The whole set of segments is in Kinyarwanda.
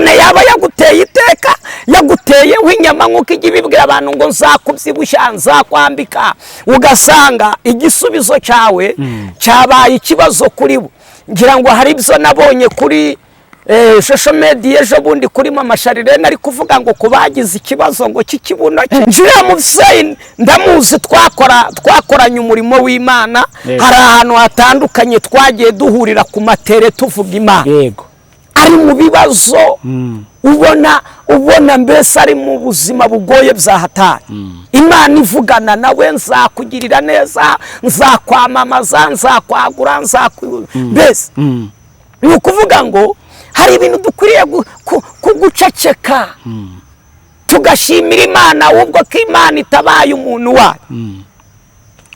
yaba yaguteye iteka yaguteye w'inyama nk'uko ijya ibibwira abantu ngo nzakubyibushya nzakwambika ugasanga igisubizo cyawe cyabaye ikibazo kuri bo. Ngira ngo hari ibyo nabonye kuri social media ejo bundi kuri mama CHARLENE ari kuvuga ngo kubagize ikibazo ngo cy'ikibuno njira mu vyeyi ndamuzi twakoranye umurimo w'Imana hari ahantu hatandukanye twagiye duhurira ku matere tuvuga Imana. Yego ari mu bibazo ubona mbese ari mu buzima bugoye bya hatari. Imana ivugana nawe nzakugirira neza nzakwamamaza nzakwagura mbese ni ukuvuga ngo hari ibintu dukwiriye kuguceceka tugashimira Imana ubwo ko Imana itabaye umuntu wayo.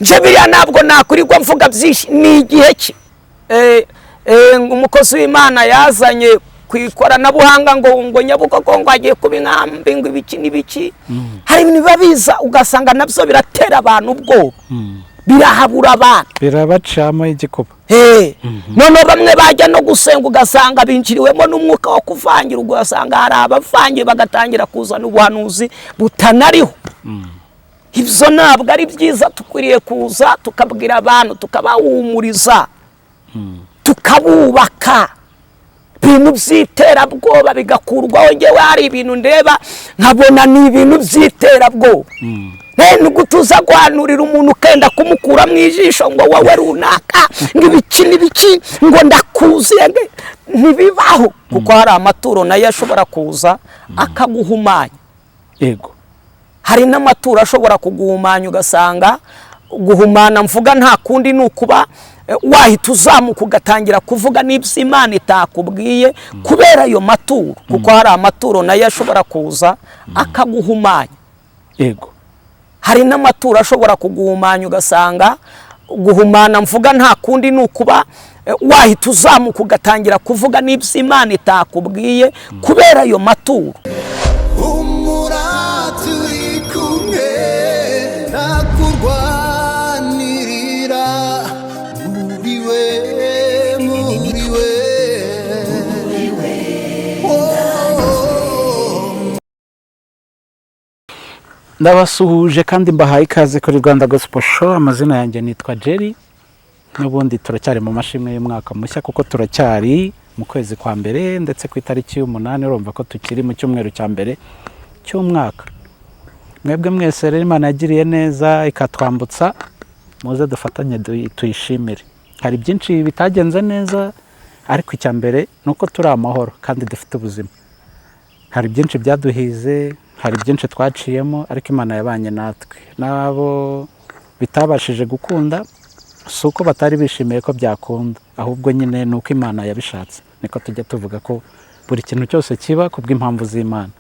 nje biriya ntabwo nakurirwa mvuga byinshi ni igihe ki umukozi w'Imana yazanye kwikoranabuhanga ngo Nyabugogo ngo agiye kubinkambi ngo ibiki n'ibiki. Hari ibintu babiza ugasanga nabyo biratera abantu ubwoba birahabura abantu birabacamo igikuba. None bamwe bajya no gusenga ugasanga binjiriwemo n'umwuka wo kuvangira ugasanga hari abavangiye bagatangira kuzana ubuhanuzi butanariho. Ibyo ntabwo ari byiza. Tukwiriye kuza tukabwira abantu tukabahumuriza tukabubaka ibintu by'iterabwoba bigakurwaho. Ngewe hari ibintu ndeba nkabona ni ibintu by'iterabwoba. Nubwo tuza guhanurira umuntu ukenda kumukura mu ijisho ngo wowe runaka ngibiki n'ibiki ngo ndakuziye ntibibaho kuko hari amaturo nayo ashobora kuza akaguhumanya. Yego hari n'amaturo ashobora kuguhumanya ugasanga guhumana mvuga nta kundi nukuba wahita uzamuka ugatangira kuvuga n'ibyo Imana itakubwiye kubera ayo maturo kuko hari amaturo nayo ashobora kuza akaguhumanya. Yego hari n'amaturo ashobora kuguhumanya ugasanga guhumana mvuga nta kundi nukuba wahita uzamuka ugatangira kuvuga n'ibyo Imana itakubwiye kubera ayo maturo. Ndabasuhuje kandi mbahaye ikaze kuri Rwanda Gospel Show. Amazina yanjye nitwa Jerry. N'ubundi turacyari mu mashimwe y'umwaka mushya kuko turacyari mu kwezi kwa mbere ndetse ku itariki y'umunani urumva ko tukiri mu cyumweru cya mbere cy'umwaka. Mwebwe mwese rero Imana yagiriye neza ikatwambutsa muze dufatanye tuyishimire. Hari byinshi bitagenze neza ariko icya mbere nuko turi amahoro kandi dufite ubuzima. Hari byinshi byaduhize hari byinshi twaciyemo ariko Imana yabanye natwe. Nabo bitabashije gukunda suko batari bishimiye ko byakunda ahubwo nyine nuko Imana yabishatse. Niko tujya tuvuga ko buri kintu cyose kiba kubw'impamvu z'Imana.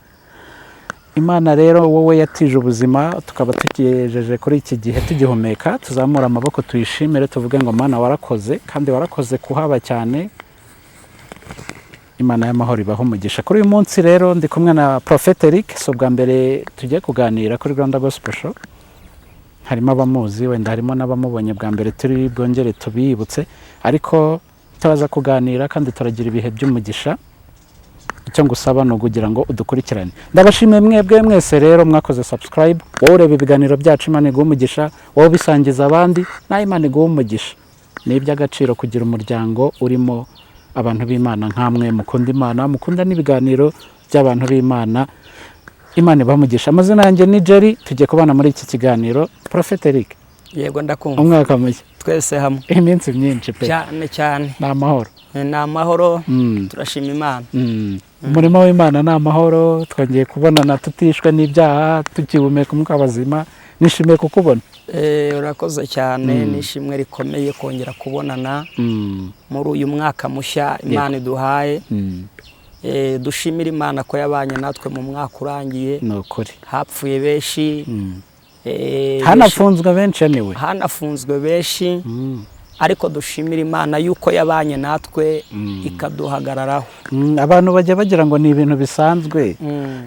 Imana rero wowe yatije ubuzima tukaba tukijeje kuri iki gihe tugihumeka tuzamura amaboko tuyishimire tuvuge ngo Mana warakoze kandi warakoze kuhaba cyane. Imana y'amahoro ibaho umugisha. Kuri uyu munsi rero ndi kumwe na Prophet Eric. So bwa mbere tugiye kuganira kuri Rwanda Gospel Show. Harimo abamuzi wenda harimo n'abamubonye bwa mbere turi bwongere tubibutse ariko tubaza kuganira kandi turagira ibihe by'umugisha. Icyo ngusaba no kugira ngo udukurikirane. Ndabashimiye mwebwe mwese rero mwakoze subscribe. Wowe ureba ibiganiro byacu Imana iguhe umugisha. Wowe bisangiza abandi na Imana iguhe umugisha. Ni iby'agaciro kugira umuryango urimo abantu b'Imana nkamwe mukunda Imana mukunda n'ibiganiro by'abantu b'Imana. Imana ibamugisha. Amazina yanjye ni Jerry. Tugiye kubana muri iki kiganiro. Prophet Eric. Yego ndakumva. Umwaka mushya twese hamwe. Iminsi myinshi pe. Cyane. Na amahoro. Na amahoro. Turashima Imana. Umurimo w'Imana na amahoro. Twongeye kubonana tutishwe n'ibyaha tukihumeka umwuka w'abazima. Nishimiye kukubona. Urakoze cyane nishimwe rikomeye kongera kubonana muri uyu mwaka mushya Imana iduhaye. Dushimira Imana ko yabanye natwe mu mwaka urangiye. Nukuri hapfuye benshi hanafunzwe benshi anyway. Hanafunzwe benshi ariko dushimira Imana yuko yabanye natwe ikaduhagararaho. Abantu bajya bagira ngo ni ibintu bisanzwe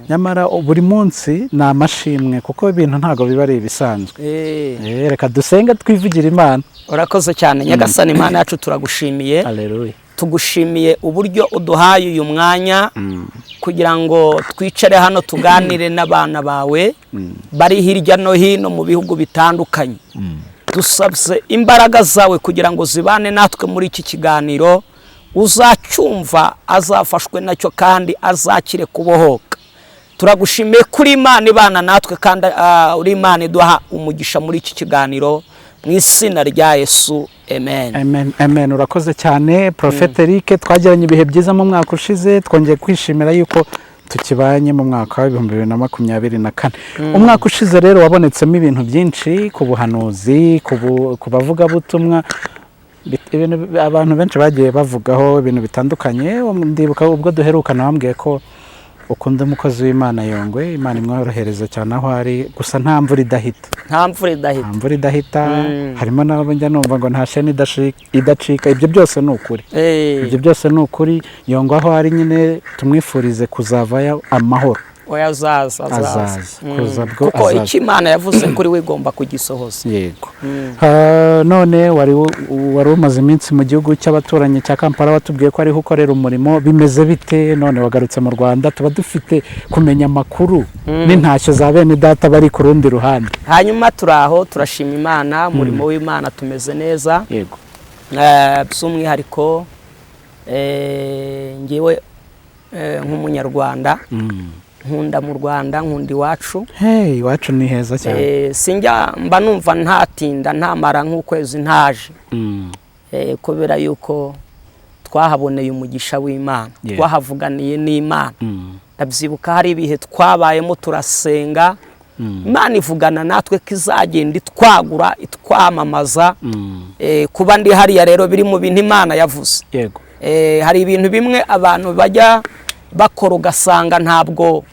nyamara buri munsi na amashimwe kuko ibintu ntago biba ari bisanzwe. Reka dusenge twivugira Imana. Urakoze cyane Nyagasani Imana yacu turagushimiye. Haleluya. tugushimiye uburyo uduhaye uyu mwanya kugira ngo twicare hano tuganire n'abana bawe bari hirya no hino mu bihugu bitandukanye. Dusabye imbaraga zawe kugira ngo zibane natwe muri iki kiganiro, uzacyumva azafashwe nacyo kandi azakire kubohoka. Turagushimiye kuri Imana ibana natwe kandi uri Imana iduha umugisha muri iki kiganiro, mu izina rya Yesu, amen. Amen, amen. Urakoze cyane Prophet Eric, twagiranye ibihe byiza mu mwaka ushize, twongeye kwishimira yuko tukibanye mu mwaka wa 2024. Umwaka ushize rero wabonetsemo ibintu byinshi, ku buhanuzi, ku bavuga butumwa, ibintu abantu benshi bagiye bavugaho ibintu bitandukanye. Ndibuka ubwo duherukana wambwiye ko ukunda umukozi w'Imana Yongwe, Imana imworohereza cyane aho ari, gusa nta mvura idahita. Nta mvura idahita. Harimo nabo njya numva ngo nta sheni idacika. Ibyo byose ni ukuri. Ibyo byose ni ukuri. Yongwe aho ari nyine tumwifurize kuzavayo amahoro. Azaza. Kuko icyo Imana yavuze kuri we igomba kugisohoza. Yego. None wari umaze iminsi mu gihugu cy'abaturanyi cya Kampala, watubwiye ko ariho ukorera umurimo. Bimeze bite none wagarutse mu Rwanda? Tuba dufite kumenya amakuru n'intashyo za bene data bari ku rundi ruhande. Hanyuma turaho turashima Imana, umurimo w'Imana tumeze neza. Yego. By'umwihariko ngewe nk'umunyarwanda, nkunda mu Rwanda, nkunda iwacu. Iwacu ni heza cyane. Sinjya mba numva ntatinda ntamara nk'ukwezi ntaje, kubera yuko twahaboneye umugisha w'Imana, twahavuganiye n'Imana. Ndabyibuka hari ibihe twabayemo turasenga, Imana ivugana natwe ko izagenda itwagura, itwamamaza. Kuba ndi hariya rero biri mu bintu Imana yavuze. Yego. Hari ibintu bimwe abantu bajya bakora ugasanga ntabwo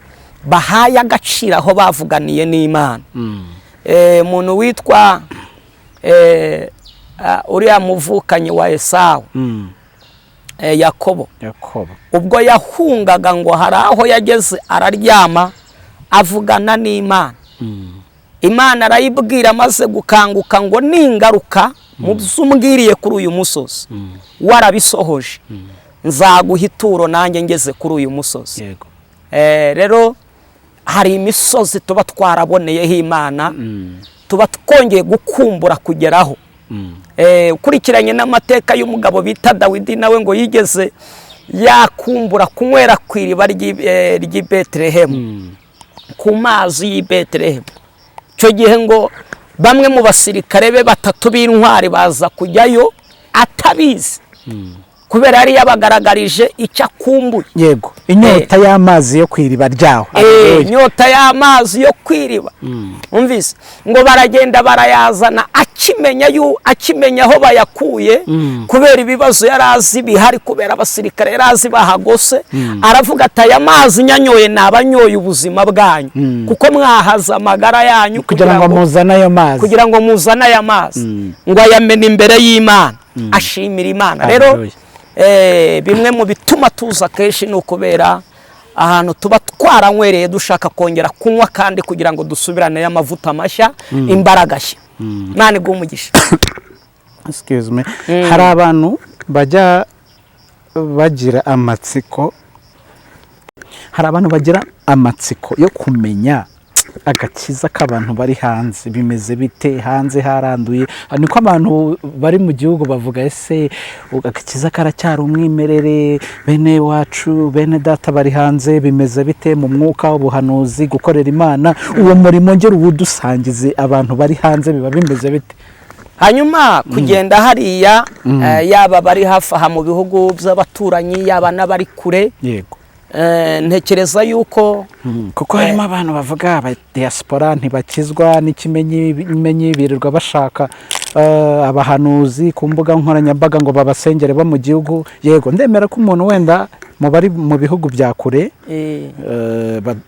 bahaye agaciro aho bavuganiye n'Imana. Umuntu witwa uriya muvukanyi wa Esawu, Yakobo, ubwo yahungaga ngo hari aho yageze araryama avugana n'Imana. Imana arayibwira amaze gukanguka ngo ningaruka mu by'umbwiriye kuri uyu musozi warabisohoje, nzaguha ituro nanjye ngeze kuri uyu musozi. Rero hari imisozi tuba twaraboneyeho Imana, tuba twongeye gukumbura kugeraho. Ukurikiranye n'amateka y'umugabo bita Dawidi, nawe ngo yigeze yakumbura kunywera ku iriba ry'i Betelehemu, ku mazi y'i Betelehemu. Icyo gihe ngo bamwe mu basirikare be 3 b'intwari baza kujyayo atabizi, kubera yari yabagaragarije icyo akumbuye. Yego. Inyota y'amazi yo kwiriba ryaho. Inyota y'amazi yo kwiriba. Umvise ngo baragenda barayazana, akimenya aho bayakuye, kubera ibibazo yarazi bihari, kubera abasirikare yarazi bahagose. Aravuga ati aya mazi nyanyoye nabanyoye ubuzima bwanyu, kuko mwahaza amagara yanyu kugira ngo muzana ayo mazi, ngo ayamene imbere y'Imana, ashimira Imana. Rero bimwe mu bituma tuza kenshi ni ukubera ahantu tuba twaranywereye dushaka kongera kunywa kandi kugira ngo dusubirane y'amavuta mashya, imbaraga nshya. Imana iguhe umugisha. Excuse me. Hari abantu bajya bagira amatsiko yo kumenya agakiza k'abantu bari hanze. Bimeze bite hanze? Haranduye? Niko abantu bari mu gihugu bavuga, ese agakiza karacyari umwimerere? Bene wacu, bene data bari hanze, bimeze bite mu mwuka w'ubuhanuzi, gukorera Imana? Uwo murimo ngero uwudusangize abantu bari hanze, biba bimeze bite? Hanyuma kugenda hariya, yaba bari hafi aha mu bihugu by'abaturanyi, yaba n'abari kure. Yego. Ntekereza yuko kuko harimo abantu bavuga aba diaspora ntibakizwa n'ikimenyi, birirwa bashaka abahanuzi ku mbuga nkoranyambaga ngo babasengere bo mu gihugu. Yego, ndemera ko umuntu wenda mu bari mu bihugu bya kure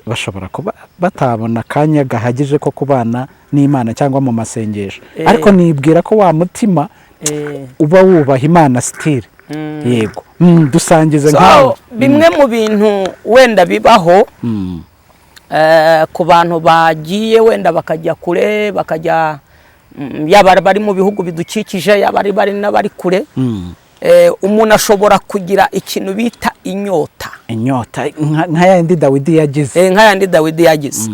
bashobora kuba batabona akanya gahagije ko kubana n'Imana cyangwa mu masengesho, ariko nibwira ko wa mutima uba wubaha Imana still. Yego. Dusangize nkaho bimwe mu bintu wenda bibaho ku bantu bagiye wenda bakajya kure, bakajya yaba bari mu bihugu bidukikije, yaba bari n'abari kure. umuntu ashobora kugira ikintu bita inyota nka yandi Dawidi yagize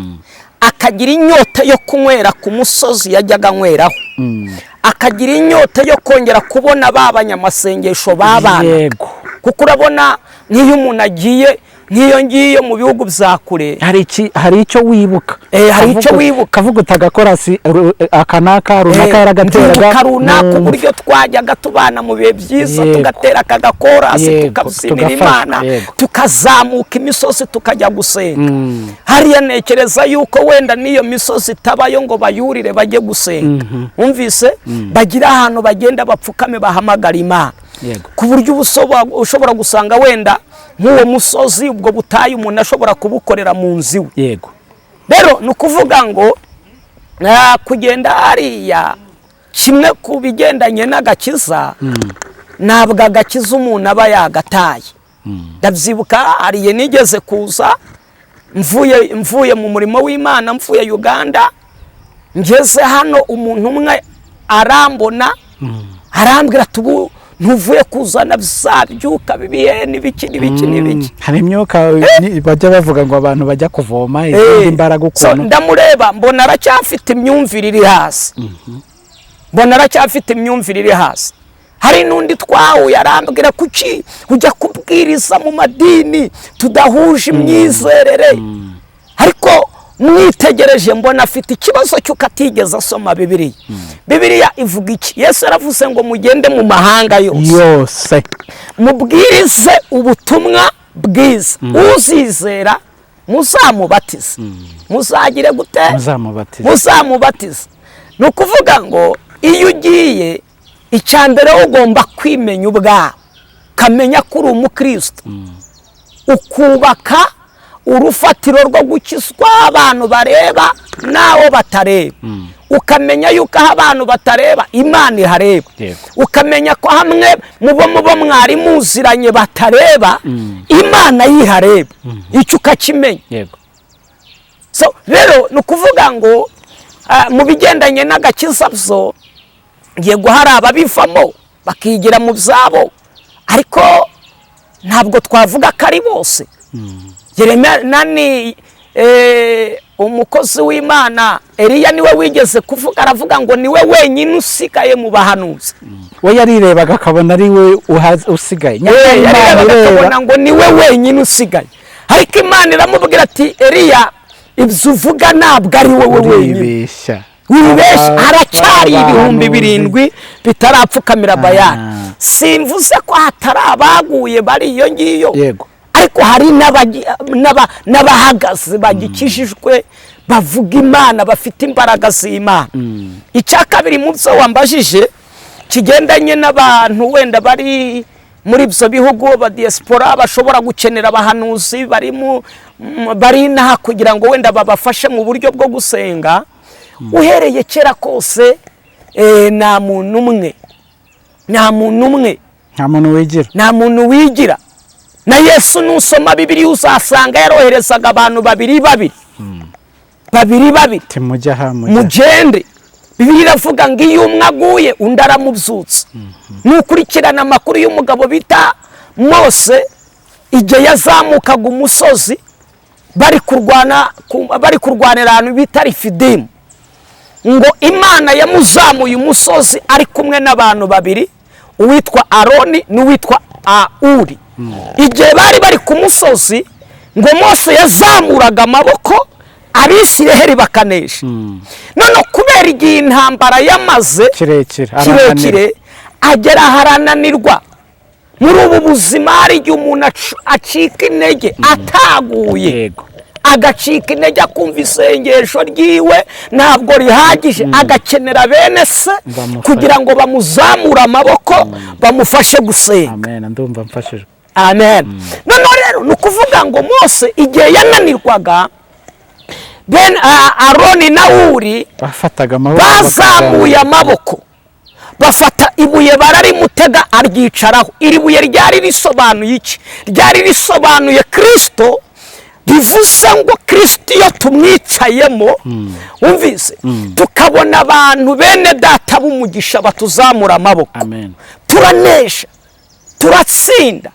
akagira inyota yo kunywera ku musozi yajyaga anyweraho akagira inyota yo kongera kubona babanyamasengesho babana kuko urabona nk'iyo umuntu agiye nk'iyo ngiyo mu bihugu bya kure hari icyo wibuka kavuga utagakora akanaka runaka yaragateraga runaka uburyo twajyaga tubana mu bihe byiza tugatera akagakorasi tukabyinira Imana tukazamuka imisozi tukajya gusenga hariya ntekereza yuko wenda n'iyo misozi itabayo ngo bayurire bajye gusenga wumvise bagira ahantu bagenda bapfukame bahamagara Imana ku buryo ushobora gusanga wenda nk'uwo musozi ubwo butayi umuntu ashobora kubukorera mu nzu rero ni ukuvuga ngo kugenda hariya kimwe ku bigendanye n'agakiza ntabwo agakiza umuntu aba yagataye ndabyibuka hariya nigeze kuza mvuye mu murimo w'Imana mvuye Uganda ngeze hano umuntu umwe arambona arambwira tubu ntuvuye kuzana bizabyuka bibiye n'ibiki hari imyuka bajya bavuga ngo abantu bajya kuvoma izindi mbaraga ukuntu ndamureba mbona aracyafite imyumvire iri hasi hari n'undi twahuye arambwira kuki ujya kubwiriza mu madini tudahuje imyizerere ariko mwitegereje mbona afite ikibazo cy'uko atigeze asoma Bibiliya ivuga iki? Yesu yaravuze ngo mugende mu mahanga yose mubwirize ubutumwa bwiza uzizera muzamubatize muzagire gute muzamubatize ni ukuvuga ngo iyo ugiye icyambere ugomba kwimenya ubwawe ukamenya ko uri umukristo ukubaka urufatiro rwo gukizwa abantu bareba nawo batareba ukamenya yuko aho abantu batareba Imana ihareba ukamenya ko hamwe mubo mwari muziranye batareba Imana yihareba icyo ukakimenya rero ni ukuvuga ngo mu bigendanye n'agakiza byo yego hari ababivamo bakigira mu byabo ariko ntabwo twavuga ko ari bose umukozi w'Imana Eliya niwe wigeze kuvuga aravuga ngo niwe wenyine usigaye mu bahanuzi we yarirebaga akabona ari we usigaye akabona ngo niwe wenyine usigaye ariko Imana iramubwira ati Eliya ibyo uvuga ntabwo ari wowe wenyine wibeshya haracyari 7,000 bitarapfukamira Bayali simvuze ko hatari abaguye bari iyo ngiyo ariko hari n'abahagaze bagikijijwe bavuga Imana bafite imbaraga z'Imana icya kabiri mu byo wambajije kigendanye n'abantu wenda bari muri ibyo bihugu ba diaspora bashobora gukenera abahanuzi bari naha kugira ngo wenda babafashe mu buryo bwo gusenga uhereye kera kose nta muntu wigira na Yesu nusoma Bibiliya uzasanga yaroherezaga abantu babiri mugende Bibiliya iravuga ngo iyo umwe aguye undi aramubyutsa nukurikirana amakuru y'umugabo bita Mose igihe yazamukaga umusozi bari kurwanira ahantu bita Refidimu ngo Imana yamuzamuye umusozi ari kumwe n'abantu babiri uwitwa Aroni n'uwitwa Uri igihe bari ku musozi ngo Mose yazamuraga amaboko Abisiraheli bakanesha none kubera igihe intambara yamaze kirekire agera harananirwa muri ubu buzima hari igihe umuntu acika intege ataguye agacika intege akumva isengesho ryiwe ntabwo rihagije agakenera bene se kugira ngo bamuzamure amaboko bamufashe gusenga amen ndumva mfashijwe amen none rero ni ukuvuga ngo Mose igihe yananirwaga Aroni na Uri bazamuye amaboko bafata ibuye bararimutega aryicaraho iri buye ryari risobanuye iki ryari risobanuye Kristo bivuze ngo Kristo iyo tumwicayemo umvise tukabona abantu bene data b'umugisha batuzamura amaboko turanesha turatsinda.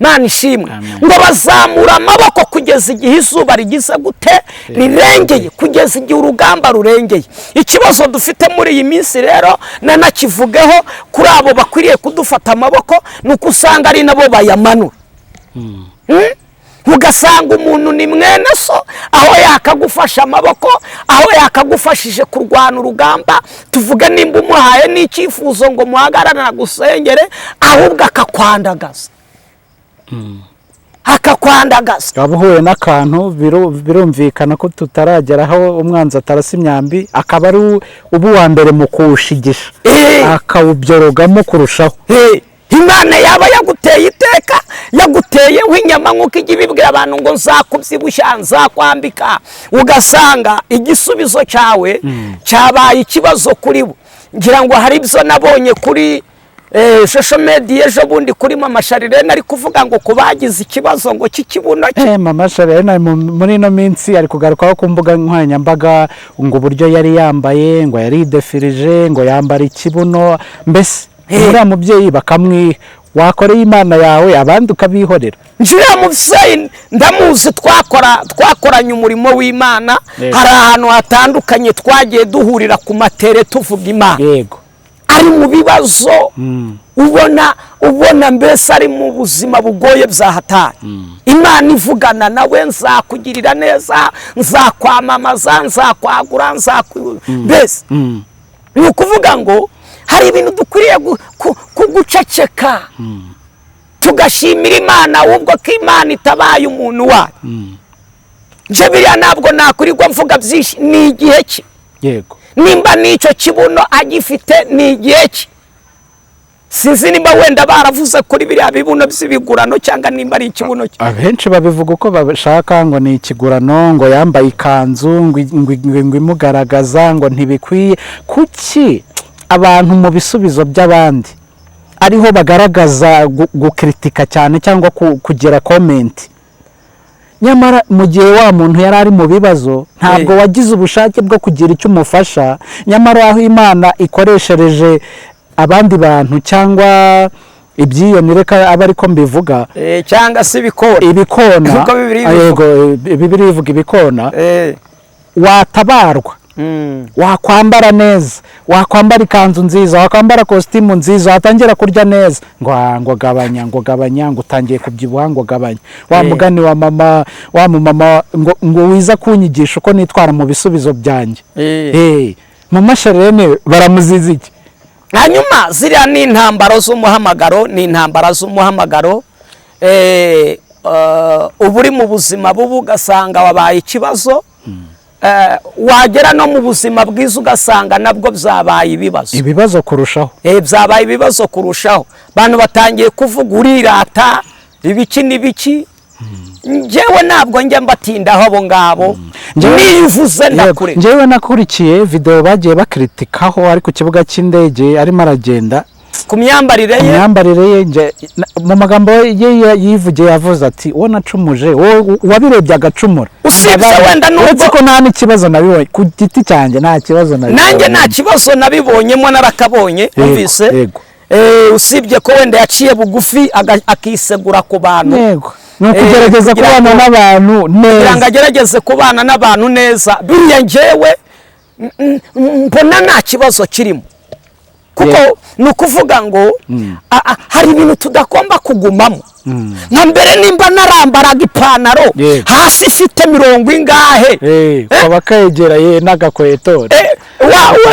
Mana ishimwe. Ngo bazamura amaboko kugeza igihe izuba rigize gute rirengeye, kugeza igihe urugamba rurengeye. Ikibazo dufite muri iyi minsi rero nanakivugeho kuri abo bakwiriye kudufata amaboko, nuko usanga ari nabo bayamanura. Ugasanga umuntu ni mwene so, aho yakagufasha amaboko, aho yakagufashije kurwana urugamba, tuvuge nimba umuhaye n'icyifuzo ngo muhagararana gusengere, ahubwo akakwandagaza. Akakwandagaza. Yabuhuye n'akantu birumvikana ko tutarageraho umwanzi atarasa imyambi, akaba ari ubu wa mbere mu kuwushigisha, akawubyorogamo kurushaho. Imana yaba yaguteye iteka, yaguteyeho inyama nk'uko ijya ibibwira abantu ngo nzakubyibushya, nzakwambika, ugasanga igisubizo cyawe cyabaye ikibazo kuri bo. Ngira ngo hari ibyo nabonye kuri social media ejo bundi kuri mama CHARLENE ari kuvuga ngo kubagize ikibazo ngo cy'ikibuno cye. Mama CHARLENE muri ino minsi ari kugarukaho ku mbuga nkoranyambaga ngo uburyo yari yambaye, ngo yari defirije, ngo yambara ikibuno, mbese uriya mubyeyi bakamwiha, wakoreye Imana yawe abandi ukabihorera. Njuriya muvyeyi ndamuzi, twakoranye umurimo w'Imana. Hari ahantu hatandukanye twagiye duhurira ku matere tuvuga Imana. Yego. Ari mu bibazo, ubona mbese ari mu buzima bugoye bya hatari. Imana ivugana nawe, nzakugirira neza, nzakwamamaza, nzakwagura, mbese ni ukuvuga ngo hari ibintu dukwiriye kuguceceka, tugashimira Imana, ahubwo ko Imana itabaye umuntu wayo. Nje biriya ntabwo nakurirwa mvuga byinshi, ni igihe cye. Yego. Nimba n'icyo kibuno agifite ni igihe cye. Sinzi nimba wenda baravuze kuri biriya bibuno by'ibigurano cyangwa nimba ari ikibuno cye. Abenshi babivuga uko bashaka, ngo ni ikigurano, ngo yambaye ikanzu, ngo imugaragaza, ngo ntibikwiye. Kuki abantu mu bisubizo by'abandi ariho bagaragaza gukritika cyane cyangwa kugira comment? Nyamara mu gihe wa muntu yari ari mu bibazo, ntabwo wagize ubushake bwo kugira icyo umufasha. Nyamara aho Imana ikoreshereje abandi bantu cyangwa ibyiyo nireka aba ariko mbivuga, cyangwa se ibikona, yego Bibiliya ivuga ibikona, watabarwa, wakwambara neza, wakwambara ikanzu nziza, wakwambara kositimu nziza, watangira kurya neza, ngo gabanya, ngo utangiye kubyibuha, ngo gabanya. Wa mugani wa mama ngo wiza kunyigisha uko nitwara mu bisubizo byanjye. Mama CHARLENE baramuziza iki? Hanyuma ziriya ni intambara z'umuhamagaro, ni intambara z'umuhamagaro. Ubu uri mu buzima bubu ugasanga wabaye ikibazo, wagera no mu buzima bwiza ugasanga nabwo byabaye ibibazo kurushaho. Byabaye ibibazo kurushaho. Abantu batangiye kuvuga urirata, ibiki n'ibiki. Njyewe ntabwo njya mbatindaho abo ngabo, nivuze ndakure. Njyewe nakurikiye video bagiye bakritikaho ari ku kibuga cy'indege arimo aragenda, ku myambarire ye, mu magambo ye yivugiye, yavuze ati uwo nacumuje, wabirebye agacumura. Usibye wenda nubwo ko nta n'ikibazo nabibonye ku giti cyanjye, nta kibazo nabibonye. Nanjye nta kibazo nabibonyemo, narakabonye, umvise. Usibye ko wenda yaciye bugufi akisegura ku bantu. Yego. No kugerageza kubana n'abantu neza. Agerageze kubana n'abantu neza. Biriya njyewe mbona nta kibazo kirimo. Kuko nukuvuga ngo hari ibintu tudagomba kugumamo. Nka mbere nimba narambaraga ipantaro hasi ifite 70 ingahe, kwabakegera n'agakweto,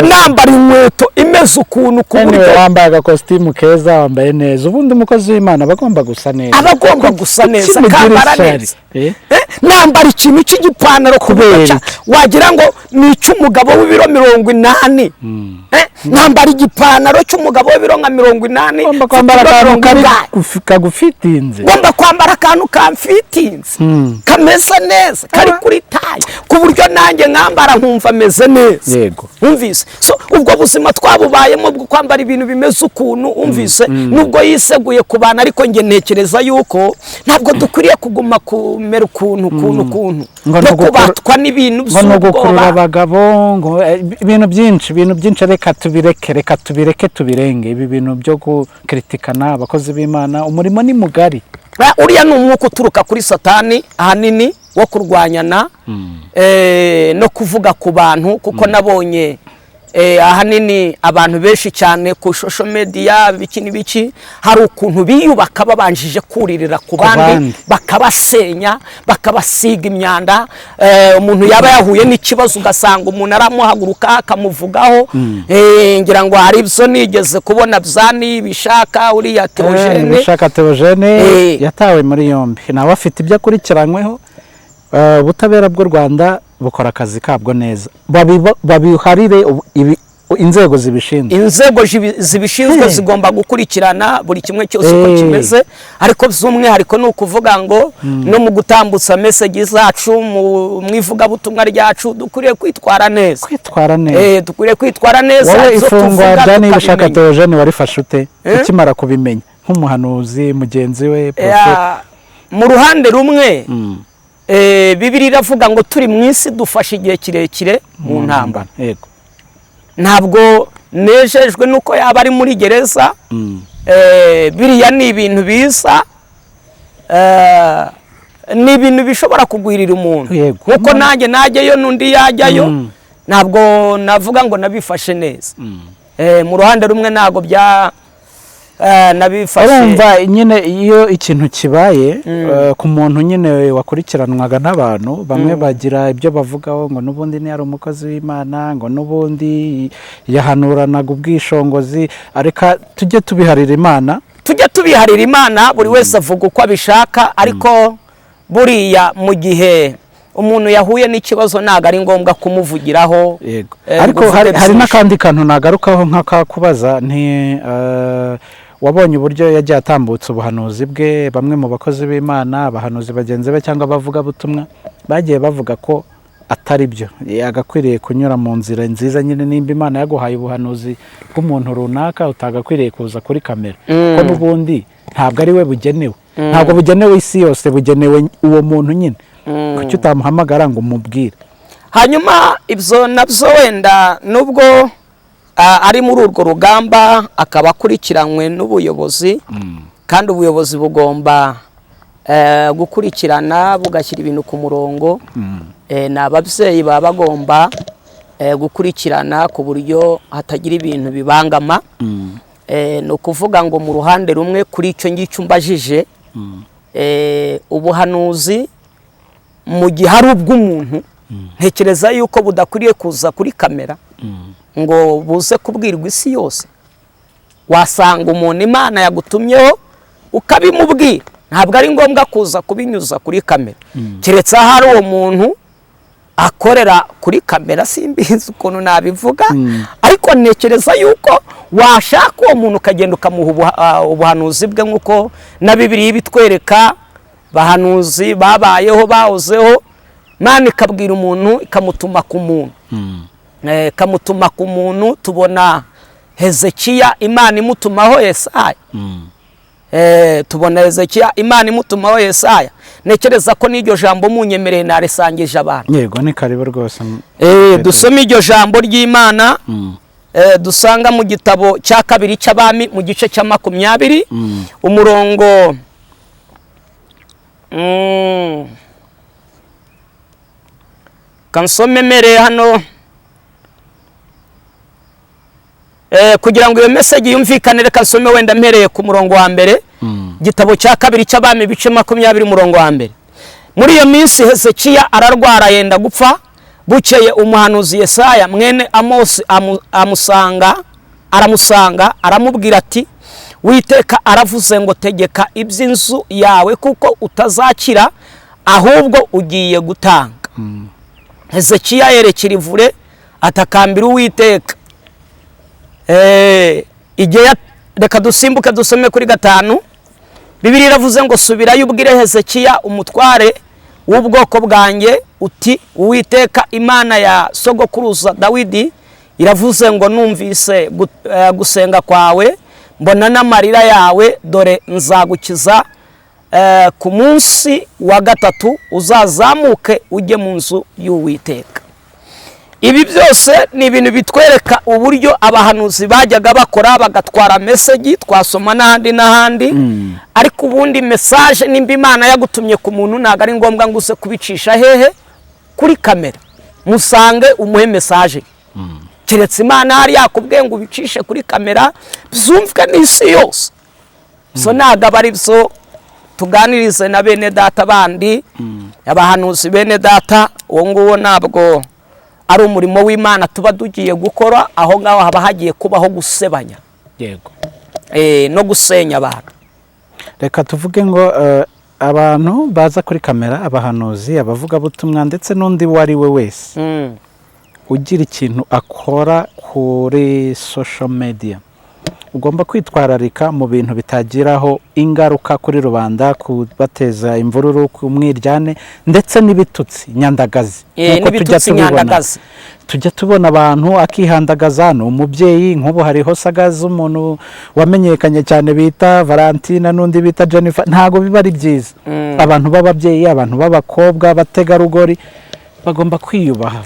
nambara inkweto imeze ukuntu ku buryo wambaye agakositimu keza, wambaye neza. Ubundi umukozi w'Imana bagomba gusa neza, abagomba gusa neza, kambara neza. Nambara ikintu cy'igipantaro kubera wagira ngo ni cy'umugabo w'ibiro 80. Nambara igipantaro cy'umugabo w'ibiro nka 80. Ngomba kwambara akantu kagufitinze, ngomba kwambara akantu kamfitinze, kameze neza, kari kuri tayi, ku buryo nanjye nkambara nkumva meze neza. Yego. Umvise? So ubwo buzima twabubayemo bwo kwambara ibintu bimeze ukuntu, umvise, nubwo yiseguye ku bana, ariko nge ntekereza yuko ntabwo dukwiriye kuguma kumera ukuntu no kubatwa n'ibintu ngo no gukurura abagabo ngo ibintu byinshi reka tubireke tubirenge ibi bintu byo gukritikana abakozi b'Imana umurimo ni mugari. Uriya ni umwuka uturuka kuri Satani ahanini wo kurwanyana no kuvuga ku bantu kuko nabonye ahanini abantu benshi cyane ku social media biki hari ukuntu biyubaka babanjije kuririra ku bandi bakabasenya bakabasiga imyanda. Umuntu yaba yahuye n'ikibazo ugasanga umuntu aramuhaguruka akamuvugaho. Ngira ngo hari ibyo nigeze kubona byani bishaka uriya Theogene yatawe muri yombi nawe afite ibyo akurikiranyweho. Ubutabera bw'u Rwanda bukora akazi kabwo neza babiharire inzego zibishinzwe zigomba gukurikirana buri kimwe cyose uko kimeze ariko by'umwihariko ni ukuvuga ngo no mu gutambutsa message zacu mu ivugabutumwa ryacu dukwiriye kwitwara neza dukwiriye kwitwara neza. Wowe ifungwa ryani bishaka Theogene warifashe ute ukimara kubimenya nk'umuhanuzi mugenzi we mu ruhande rumwe Bibiliya iravuga ngo turi mu isi dufashe igihe kirekire mu ntambara. Ntabwo nejejwe nuko yaba ari muri gereza. Biriya ni ibintu biza ni ibintu bishobora kugwirira umuntu nkuko nanjye najyayo n'undi yajyayo. Ntabwo navuga ngo nabifashe neza. Mu ruhande rumwe ntabwo bya nabifashe. Urumva nyine iyo ikintu kibaye ku muntu nyine wakurikiranwaga n'abantu bamwe bagira ibyo bavugaho ngo nubundi ni ari umukozi w'Imana ngo nubundi yahanuranaga ubwishongozi. Areka tujye tubiharira Imana buri wese avuga uko abishaka ariko buriya mu gihe umuntu yahuye n'ikibazo ntago ari ngombwa kumuvugiraho. Ariko hari n'akandi kantu nagarukaho nk'akakubaza wabonye uburyo yagiye atambutsa ubuhanuzi bwe bamwe mu bakozi b'Imana abahanuzi bagenzi be cyangwa bavuga butumwa bagiye bavuga ko atari byo yagakwiriye kunyura mu nzira nziza nyine nimba Imana yaguhaye ubuhanuzi bw'umuntu runaka utagakwiriye kuza kuri kamera ko n'ubundi ntabwo ari we bugenewe ntabwo bugenewe isi yose bugenewe uwo muntu nyine kuki utamuhamagara ngo umubwire. Hanyuma ibyo nabyo wenda nubwo ari muri urwo rugamba akaba akurikiranywe n'ubuyobozi kandi ubuyobozi bugomba gukurikirana bugashyira ibintu ku murongo. N'ababyeyi baba bagomba gukurikirana ku buryo hatagira ibintu bibangama. Ni ukuvuga ngo mu ruhande rumwe kuri icyo ngicyo mbajije ubuhanuzi mu gihe hari ubw'umuntu ntekereza yuko budakwiriye kuza kuri kamera ngo buze kubwirwa isi yose. Wasanga umuntu Imana yagutumyeho ukabimubwira ntabwo ari ngombwa kuza kubinyuza kuri kamera keretse hari uwo muntu akorera kuri kamera simbizi ukuntu nabivuga ariko ntekereza yuko washaka uwo muntu ukagenda ukamuha ubuhanuzi bwe nk'uko na Bibiliya bitwereka bahanuzi babayeho bahozeho Imana ikabwira umuntu ikamutuma ku muntu. Kamutuma ku muntu tubona Hezekiya Imana imutumaho Yesaya. Tubona Hezekiya Imana imutumaho Yesaya. Nekereza ko n'iryo jambo munyemereye narisangije abantu. Yego ni karibu rwose. Dusome iryo jambo ry'Imana dusanga mu gitabo cya kabiri cy'abami mu gice cya 20 umurongo kansome mere hano kugira ngo iyo message yumvikane reka nsome wenda mpereye ku murongo wa mbere gitabo cya kabiri cy'abami bice 20 umurongo wa mbere. Muri iyo minsi Hezekiya ararwara yenda gupfa bukeye umuhanuzi Yesaya mwene Amosi aramusanga aramubwira ati Uwiteka aravuze ngo tegeka iby'inzu yawe kuko utazakira ahubwo ugiye gutanga. Hezekiya yerekera ivure atakambira Uwiteka. Igihe reka dusimbuke dusome kuri 5. Bibiliya iravuze ngo subirayo ubwire Hezekiya umutware w'ubwoko bwanjye uti Uwiteka Imana ya sogokuruza Dawidi iravuze ngo numvise gusenga kwawe mbona n'amarira yawe dore nzagukiza ku munsi wa 3 uzazamuke ujye mu nzu y'Uwiteka. ibi byose ni ibintu bitwereka uburyo abahanuzi bajyaga bakora bagatwara message twasoma n'ahandi ariko ubundi message nimba Imana yagutumye ku muntu ntago ari ngombwa ngo use kubicisha hehe kuri kamera musange umuhe message keretse Imana hari yakubwiye ngo ubicishe kuri kamera byumvwe n'isi yose so ntago bari byo tuganirize na bene data bandi abahanuzi bene data uwo nguwo ntabwo ari umurimo w'Imana tuba dugiye gukora aho ngaho haba hagiye kubaho gusebanya yego no gusenya abantu. Reka tuvuge ngo abantu baza kuri kamera abahanuzi abavuga butumwa ndetse n'undi wari we wese ugira ikintu akora kuri social media ugomba kwitwararika mu bintu bitagiraho ingaruka kuri rubanda kubateza imvururu kumwiryane ndetse n'ibitutsi nyandagazi nuko tujya tubona abantu akihandagaza no umubyeyi nk'ubu hariho sagaza umuntu wamenyekanye cyane bita Valentina n'undi bita Jennifer ntago biba ari byiza abantu b'ababyeyi abantu b'abakobwa bategarugori bagomba kwiyubaha